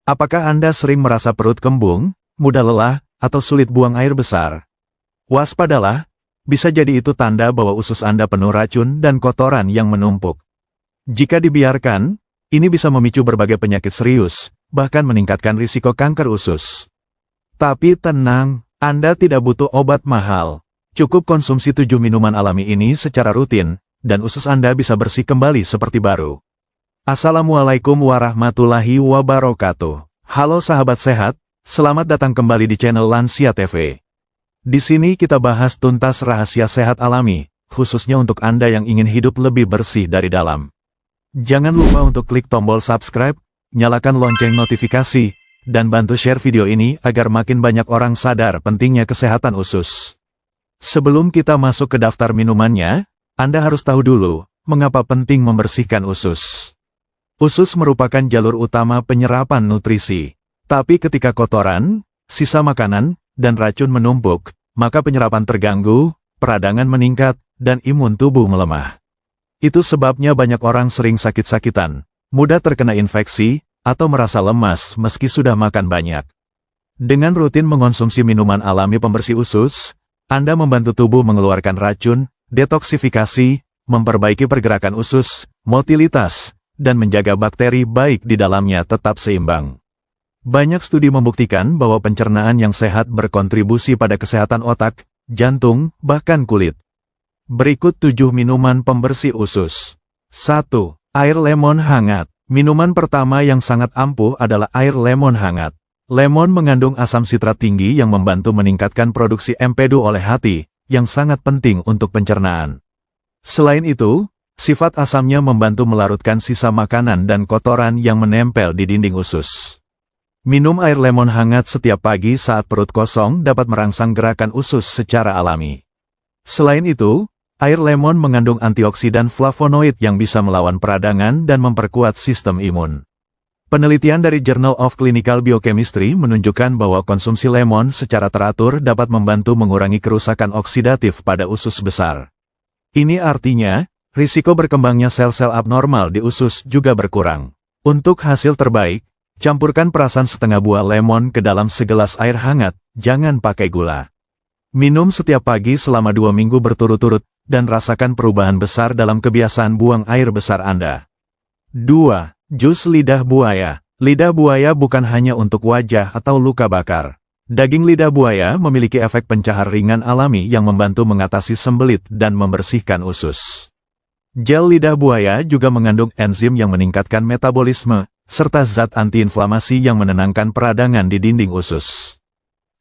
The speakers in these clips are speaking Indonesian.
Apakah Anda sering merasa perut kembung, mudah lelah, atau sulit buang air besar? Waspadalah, bisa jadi itu tanda bahwa usus Anda penuh racun dan kotoran yang menumpuk. Jika dibiarkan, ini bisa memicu berbagai penyakit serius, bahkan meningkatkan risiko kanker usus. Tapi tenang, Anda tidak butuh obat mahal. Cukup konsumsi 7 minuman alami ini secara rutin, dan usus Anda bisa bersih kembali seperti baru. Assalamualaikum warahmatullahi wabarakatuh. Halo sahabat sehat, selamat datang kembali di channel Lansia TV. Di sini kita bahas tuntas rahasia sehat alami, khususnya untuk Anda yang ingin hidup lebih bersih dari dalam. Jangan lupa untuk klik tombol subscribe, nyalakan lonceng notifikasi, dan bantu share video ini agar makin banyak orang sadar pentingnya kesehatan usus. Sebelum kita masuk ke daftar minumannya, Anda harus tahu dulu, mengapa penting membersihkan usus. Usus merupakan jalur utama penyerapan nutrisi. Tapi ketika kotoran, sisa makanan, dan racun menumpuk, maka penyerapan terganggu, peradangan meningkat, dan imun tubuh melemah. Itu sebabnya banyak orang sering sakit-sakitan, mudah terkena infeksi, atau merasa lemas meski sudah makan banyak. Dengan rutin mengonsumsi minuman alami pembersih usus, Anda membantu tubuh mengeluarkan racun, detoksifikasi, memperbaiki pergerakan usus, motilitas, dan menjaga bakteri baik di dalamnya tetap seimbang. Banyak studi membuktikan bahwa pencernaan yang sehat berkontribusi pada kesehatan otak, jantung, bahkan kulit. Berikut 7 minuman pembersih usus. 1. Air lemon hangat. Minuman pertama yang sangat ampuh adalah air lemon hangat. Lemon mengandung asam sitrat tinggi yang membantu meningkatkan produksi empedu oleh hati, yang sangat penting untuk pencernaan. Selain itu, sifat asamnya membantu melarutkan sisa makanan dan kotoran yang menempel di dinding usus. Minum air lemon hangat setiap pagi saat perut kosong dapat merangsang gerakan usus secara alami. Selain itu, air lemon mengandung antioksidan flavonoid yang bisa melawan peradangan dan memperkuat sistem imun. Penelitian dari Journal of Clinical Biochemistry menunjukkan bahwa konsumsi lemon secara teratur dapat membantu mengurangi kerusakan oksidatif pada usus besar. Ini artinya, risiko berkembangnya sel-sel abnormal di usus juga berkurang. Untuk hasil terbaik, campurkan perasan setengah buah lemon ke dalam segelas air hangat, jangan pakai gula. Minum setiap pagi selama 2 minggu berturut-turut, dan rasakan perubahan besar dalam kebiasaan buang air besar Anda. 2. Jus lidah buaya. Lidah buaya bukan hanya untuk wajah atau luka bakar. Daging lidah buaya memiliki efek pencahar ringan alami yang membantu mengatasi sembelit dan membersihkan usus. Gel lidah buaya juga mengandung enzim yang meningkatkan metabolisme, serta zat antiinflamasi yang menenangkan peradangan di dinding usus.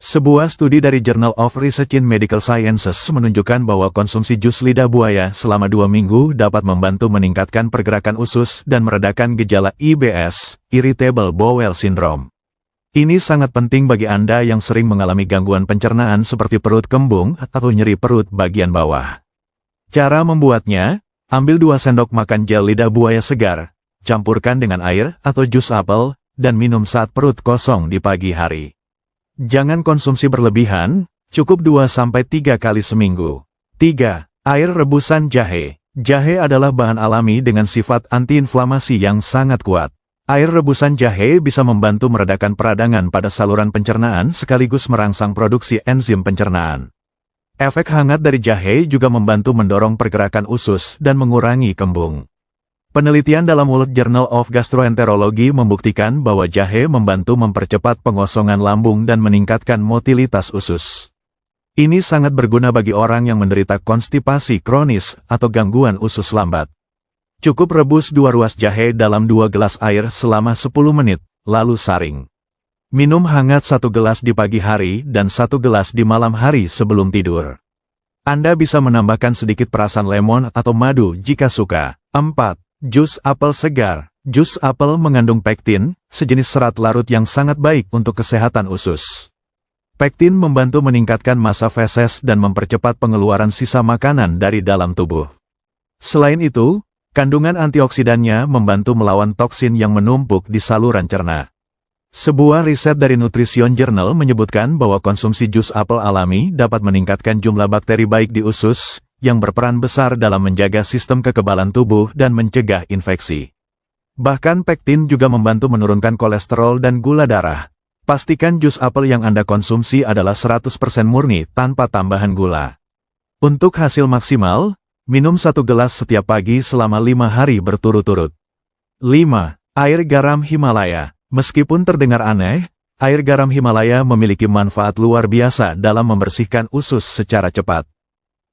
Sebuah studi dari Journal of Research in Medical Sciences menunjukkan bahwa konsumsi jus lidah buaya selama 2 minggu dapat membantu meningkatkan pergerakan usus dan meredakan gejala IBS, Irritable Bowel Syndrome. Ini sangat penting bagi Anda yang sering mengalami gangguan pencernaan seperti perut kembung atau nyeri perut bagian bawah. Cara membuatnya: ambil 2 sendok makan gel lidah buaya segar, campurkan dengan air atau jus apel, dan minum saat perut kosong di pagi hari. Jangan konsumsi berlebihan, cukup 2-3 kali seminggu. 3. Air rebusan jahe. Jahe adalah bahan alami dengan sifat antiinflamasi yang sangat kuat. Air rebusan jahe bisa membantu meredakan peradangan pada saluran pencernaan sekaligus merangsang produksi enzim pencernaan. Efek hangat dari jahe juga membantu mendorong pergerakan usus dan mengurangi kembung. Penelitian dalam World Journal of Gastroenterology membuktikan bahwa jahe membantu mempercepat pengosongan lambung dan meningkatkan motilitas usus. Ini sangat berguna bagi orang yang menderita konstipasi kronis atau gangguan usus lambat. Cukup rebus 2 ruas jahe dalam 2 gelas air selama 10 menit, lalu saring. Minum hangat 1 gelas di pagi hari dan 1 gelas di malam hari sebelum tidur. Anda bisa menambahkan sedikit perasan lemon atau madu jika suka. 4. Jus apel segar. Jus apel mengandung pektin, sejenis serat larut yang sangat baik untuk kesehatan usus. Pektin membantu meningkatkan massa feses dan mempercepat pengeluaran sisa makanan dari dalam tubuh. Selain itu, kandungan antioksidannya membantu melawan toksin yang menumpuk di saluran cerna. Sebuah riset dari Nutrition Journal menyebutkan bahwa konsumsi jus apel alami dapat meningkatkan jumlah bakteri baik di usus, yang berperan besar dalam menjaga sistem kekebalan tubuh dan mencegah infeksi. Bahkan pektin juga membantu menurunkan kolesterol dan gula darah. Pastikan jus apel yang Anda konsumsi adalah 100% murni tanpa tambahan gula. Untuk hasil maksimal, minum 1 gelas setiap pagi selama 5 hari berturut-turut. 5. Air garam Himalaya. Meskipun terdengar aneh, air garam Himalaya memiliki manfaat luar biasa dalam membersihkan usus secara cepat.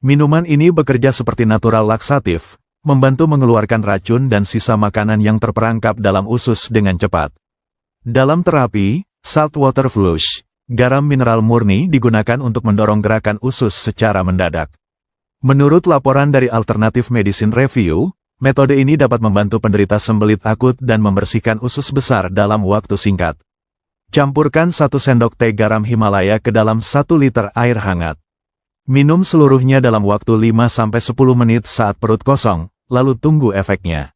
Minuman ini bekerja seperti natural laksatif, membantu mengeluarkan racun dan sisa makanan yang terperangkap dalam usus dengan cepat. Dalam terapi, saltwater flush, garam mineral murni digunakan untuk mendorong gerakan usus secara mendadak. Menurut laporan dari Alternative Medicine Review, metode ini dapat membantu penderita sembelit akut dan membersihkan usus besar dalam waktu singkat. Campurkan 1 sendok teh garam Himalaya ke dalam 1 liter air hangat. Minum seluruhnya dalam waktu 5-10 menit saat perut kosong, lalu tunggu efeknya.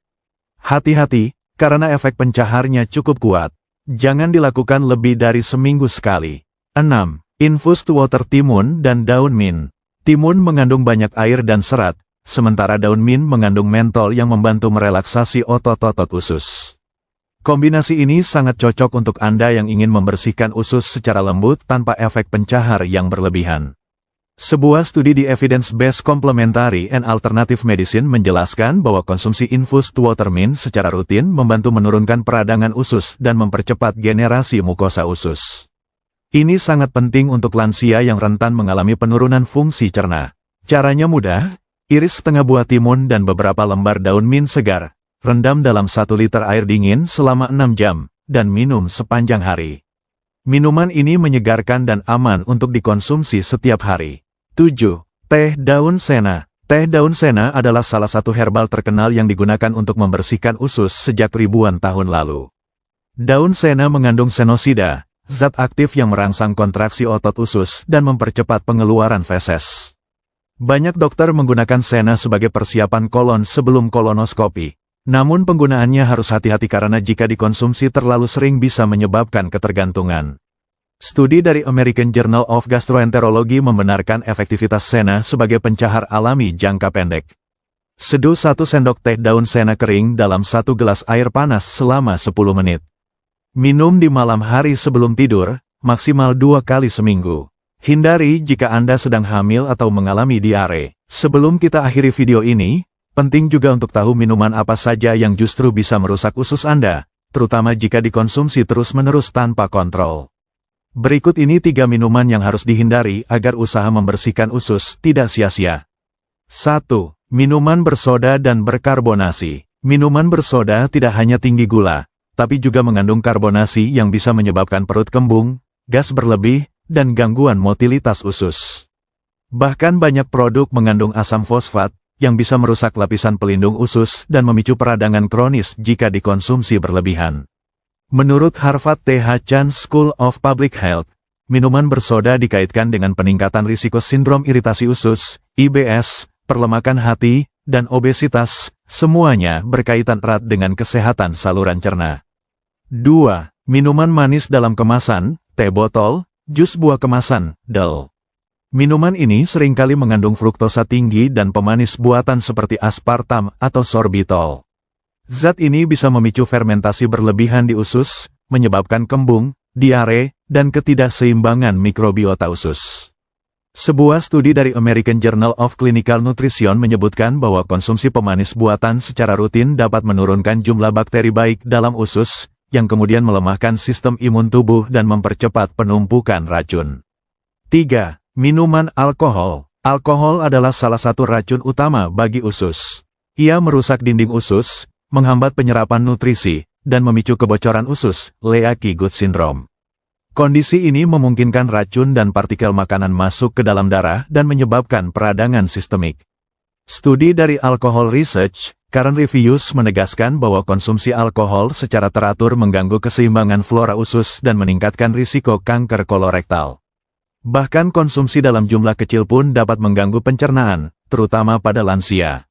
Hati-hati, karena efek pencaharnya cukup kuat. Jangan dilakukan lebih dari seminggu sekali. 6. Infused water timun dan daun mint. Timun mengandung banyak air dan serat, sementara daun mint mengandung mentol yang membantu merelaksasi otot-otot usus. Kombinasi ini sangat cocok untuk Anda yang ingin membersihkan usus secara lembut tanpa efek pencahar yang berlebihan. Sebuah studi di Evidence-Based Complementary and Alternative Medicine menjelaskan bahwa konsumsi infused water mint secara rutin membantu menurunkan peradangan usus dan mempercepat generasi mukosa usus. Ini sangat penting untuk lansia yang rentan mengalami penurunan fungsi cerna. Caranya mudah, iris setengah buah timun dan beberapa lembar daun mint segar, rendam dalam 1 liter air dingin selama 6 jam, dan minum sepanjang hari. Minuman ini menyegarkan dan aman untuk dikonsumsi setiap hari. 7. Teh daun sena. Teh daun sena adalah salah satu herbal terkenal yang digunakan untuk membersihkan usus sejak ribuan tahun lalu. Daun sena mengandung senosida, zat aktif yang merangsang kontraksi otot usus dan mempercepat pengeluaran feses. Banyak dokter menggunakan sena sebagai persiapan kolon sebelum kolonoskopi. Namun penggunaannya harus hati-hati karena jika dikonsumsi terlalu sering bisa menyebabkan ketergantungan. Studi dari American Journal of Gastroenterology membenarkan efektivitas sena sebagai pencahar alami jangka pendek. Seduh 1 sendok teh daun sena kering dalam 1 gelas air panas selama 10 menit. Minum di malam hari sebelum tidur, maksimal 2 kali seminggu. Hindari jika Anda sedang hamil atau mengalami diare. Sebelum kita akhiri video ini, penting juga untuk tahu minuman apa saja yang justru bisa merusak usus Anda, terutama jika dikonsumsi terus-menerus tanpa kontrol. Berikut ini 3 minuman yang harus dihindari agar usaha membersihkan usus tidak sia-sia. 1. Minuman bersoda dan berkarbonasi. Minuman bersoda tidak hanya tinggi gula, tapi juga mengandung karbonasi yang bisa menyebabkan perut kembung, gas berlebih, dan gangguan motilitas usus. Bahkan banyak produk mengandung asam fosfat, yang bisa merusak lapisan pelindung usus dan memicu peradangan kronis jika dikonsumsi berlebihan. Menurut Harvard T.H. Chan School of Public Health, minuman bersoda dikaitkan dengan peningkatan risiko sindrom iritasi usus, IBS, perlemakan hati, dan obesitas, semuanya berkaitan erat dengan kesehatan saluran cerna. 2. Minuman manis dalam kemasan, teh botol, jus buah kemasan, DAL. Minuman ini seringkali mengandung fruktosa tinggi dan pemanis buatan seperti aspartam atau sorbitol. Zat ini bisa memicu fermentasi berlebihan di usus, menyebabkan kembung, diare, dan ketidakseimbangan mikrobiota usus. Sebuah studi dari American Journal of Clinical Nutrition menyebutkan bahwa konsumsi pemanis buatan secara rutin dapat menurunkan jumlah bakteri baik dalam usus, yang kemudian melemahkan sistem imun tubuh dan mempercepat penumpukan racun. 3. Minuman alkohol. Alkohol adalah salah satu racun utama bagi usus. Ia merusak dinding usus, menghambat penyerapan nutrisi, dan memicu kebocoran usus, leaky gut syndrome. Kondisi ini memungkinkan racun dan partikel makanan masuk ke dalam darah dan menyebabkan peradangan sistemik. Studi dari Alcohol Research, Current Reviews menegaskan bahwa konsumsi alkohol secara teratur mengganggu keseimbangan flora usus dan meningkatkan risiko kanker kolorektal. Bahkan konsumsi dalam jumlah kecil pun dapat mengganggu pencernaan, terutama pada lansia.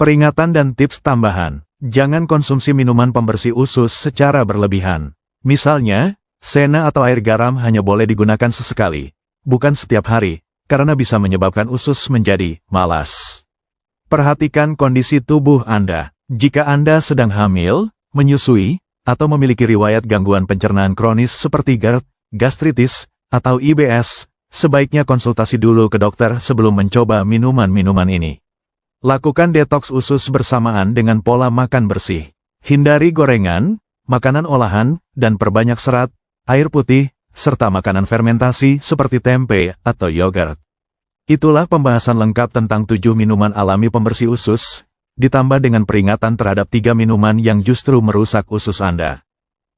Peringatan dan tips tambahan. Jangan konsumsi minuman pembersih usus secara berlebihan. Misalnya, sena atau air garam hanya boleh digunakan sesekali, bukan setiap hari, karena bisa menyebabkan usus menjadi malas. Perhatikan kondisi tubuh Anda. Jika Anda sedang hamil, menyusui, atau memiliki riwayat gangguan pencernaan kronis seperti GERD, gastritis, atau IBS, sebaiknya konsultasi dulu ke dokter sebelum mencoba minuman-minuman ini. Lakukan detoks usus bersamaan dengan pola makan bersih. Hindari gorengan, makanan olahan, dan perbanyak serat, air putih, serta makanan fermentasi seperti tempe atau yogurt. Itulah pembahasan lengkap tentang 7 minuman alami pembersih usus, ditambah dengan peringatan terhadap 3 minuman yang justru merusak usus Anda.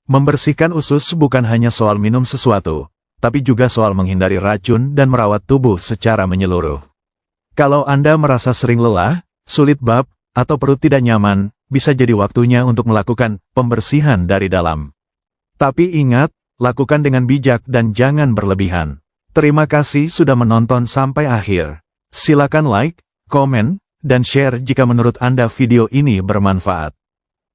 Membersihkan usus bukan hanya soal minum sesuatu, tapi juga soal menghindari racun dan merawat tubuh secara menyeluruh. Kalau Anda merasa sering lelah, sulit bab, atau perut tidak nyaman, bisa jadi waktunya untuk melakukan pembersihan dari dalam. Tapi ingat, lakukan dengan bijak dan jangan berlebihan. Terima kasih sudah menonton sampai akhir. Silakan like, komen, dan share jika menurut Anda video ini bermanfaat.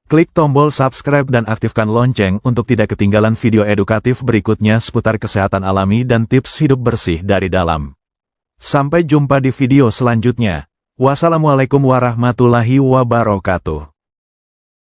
Klik tombol subscribe dan aktifkan lonceng untuk tidak ketinggalan video edukatif berikutnya seputar kesehatan alami dan tips hidup bersih dari dalam. Sampai jumpa di video selanjutnya. Wassalamualaikum warahmatullahi wabarakatuh.